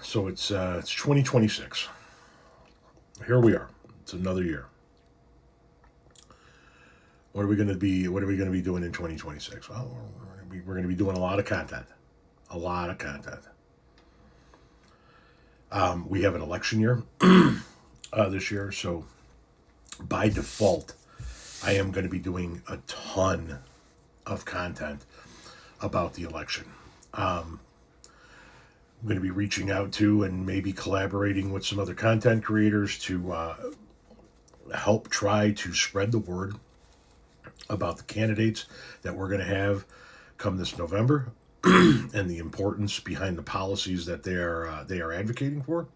So it's 2026. Here we are. It's another year. What are we going to be? What are we going to be doing in 2026? Well, we're going to be doing a lot of content. A lot of content. We have an election year this year, so by default, I am going to be doing a ton of content about the election. I'm going to be reaching out to and maybe collaborating with some other content creators to help try to spread the word about the candidates that we're going to have come this November and the importance behind the policies that they are advocating for.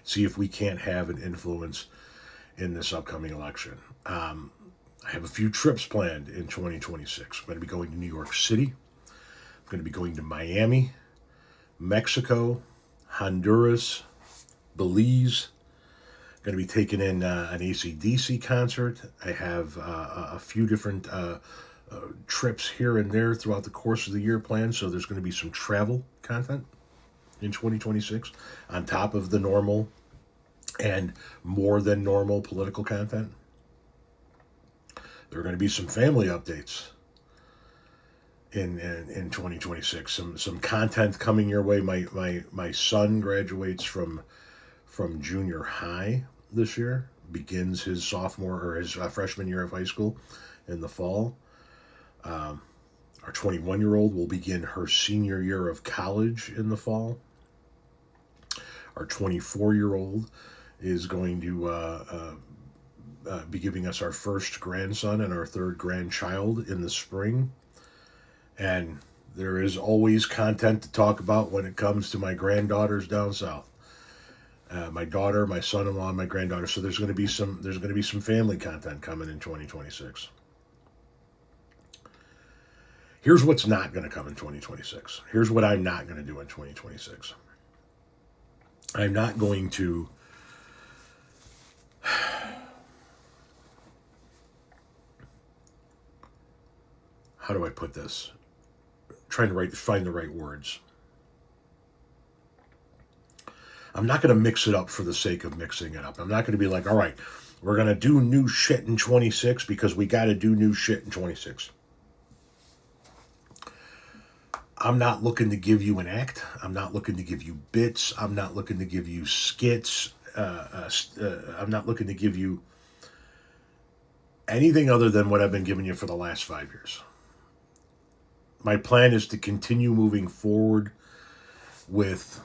See if we can't have an influence in this upcoming election. I have a few trips planned in 2026. I'm going to be going to New York City. I'm going to be going to Miami, Mexico, Honduras, Belize. I'm going to be taking in an AC/DC concert. I have a few different trips here and there throughout the course of the year planned, so there's going to be some travel content in 2026 on top of the normal and more than normal political content. There are going to be some family updates in 2026. Some content coming your way. My son graduates from junior high this year, begins his sophomore or his freshman year of high school in the fall. Our 21-year-old will begin her senior year of college in the fall. Our 24-year-old is going to be giving us our first grandson and our third grandchild in the spring. And there is always content to talk about when it comes to my granddaughters down south. My daughter, my son-in-law, and my granddaughter. So there's going to be some family content coming in 2026. Here's what's not going to come in 2026. Here's what I'm not going to do in 2026. I'm not going to how do I put this? Trying to find the right words. I'm not going to mix it up for the sake of mixing it up. I'm not going to be like, all right, we're going to do new shit in 26 because we got to do new shit in 26. I'm not looking to give you an act. I'm not looking to give you bits. I'm not looking to give you skits. I'm not looking to give you anything other than what I've been giving you for the last 5 years. My plan is to continue moving forward with...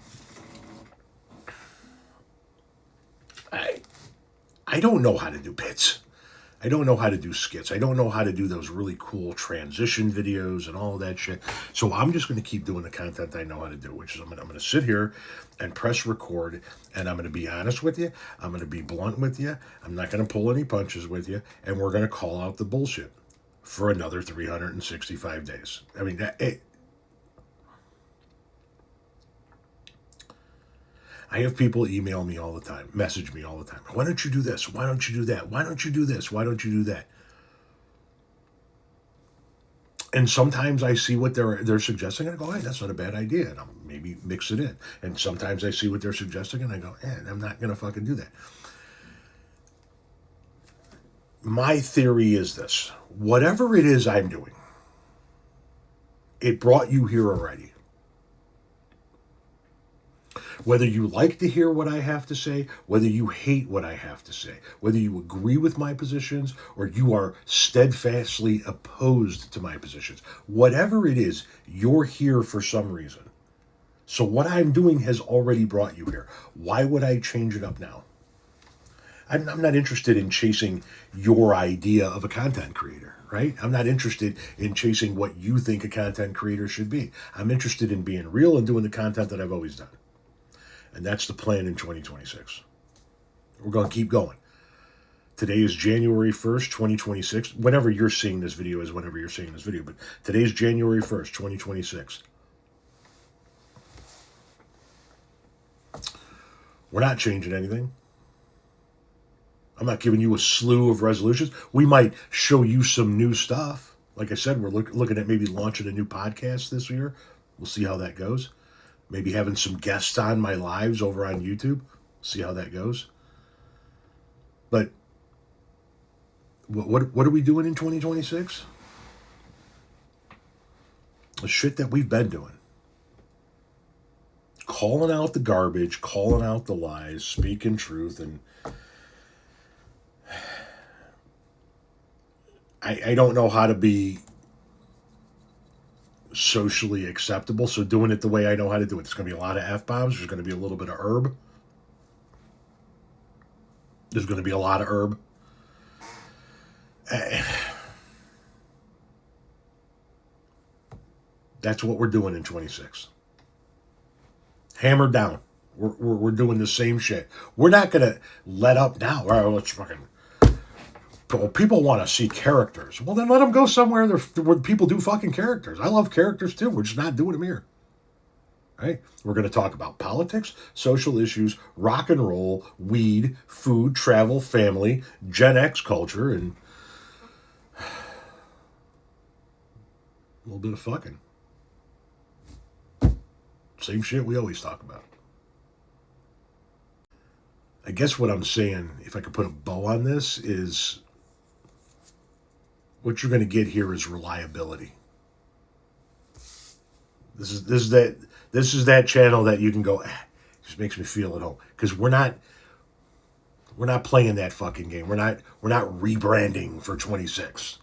I don't know how to do bits. I don't know how to do skits. I don't know how to do those really cool transition videos and all of that shit. So I'm just going to keep doing the content I know how to do, which is I'm going to sit here and press record, and I'm going to be honest with you. I'm going to be blunt with you. I'm not going to pull any punches with you, and we're going to call out the bullshit for another 365 days. I mean, I have people email me all the time, message me all the time. Why don't you do this? Why don't you do that? Why don't you do this? Why don't you do that? And sometimes I see what they're suggesting, and I go, hey, that's not a bad idea, and I'll maybe mix it in. And sometimes I see what they're suggesting, and I go, I'm not going to fucking do that. My theory is this. Whatever it is I'm doing, it brought you here already. Whether you like to hear what I have to say, whether you hate what I have to say, whether you agree with my positions or you are steadfastly opposed to my positions, whatever it is, you're here for some reason. So what I'm doing has already brought you here. Why would I change it up now? I'm not interested in chasing your idea of a content creator, right? I'm not interested in chasing what you think a content creator should be. I'm interested in being real and doing the content that I've always done. And that's the plan in 2026. We're going to keep going. Today is January 1st, 2026. Whenever you're seeing this video is whenever you're seeing this video. But today is January 1st, 2026. We're not changing anything. I'm not giving you a slew of resolutions. We might show you some new stuff. Like I said, we're looking at maybe launching a new podcast this year. We'll see how that goes. Maybe having some guests on my lives over on YouTube. See how that goes. But what are we doing in 2026? The shit that we've been doing. Calling out the garbage, calling out the lies, speaking truth, and I don't know how to be socially acceptable, so doing it the way I know how to do it. There's going to be a lot of F-bombs. There's going to be a little bit of herb. There's going to be a lot of herb. That's what we're doing in 26. Hammered down. We're doing the same shit. We're not going to let up now. All right, let's fucking... People want to see characters. Well, then let them go somewhere where people do fucking characters. I love characters too. We're just not doing them here. Right? We're going to talk about politics, social issues, rock and roll, weed, food, travel, family, Gen X culture, and a little bit of fucking. Same shit we always talk about. I guess what I'm saying, if I could put a bow on this, is what you're going to get here is reliability. This is that channel that you can go, just makes me feel at home, because we're not playing that fucking game. We're not rebranding for 26.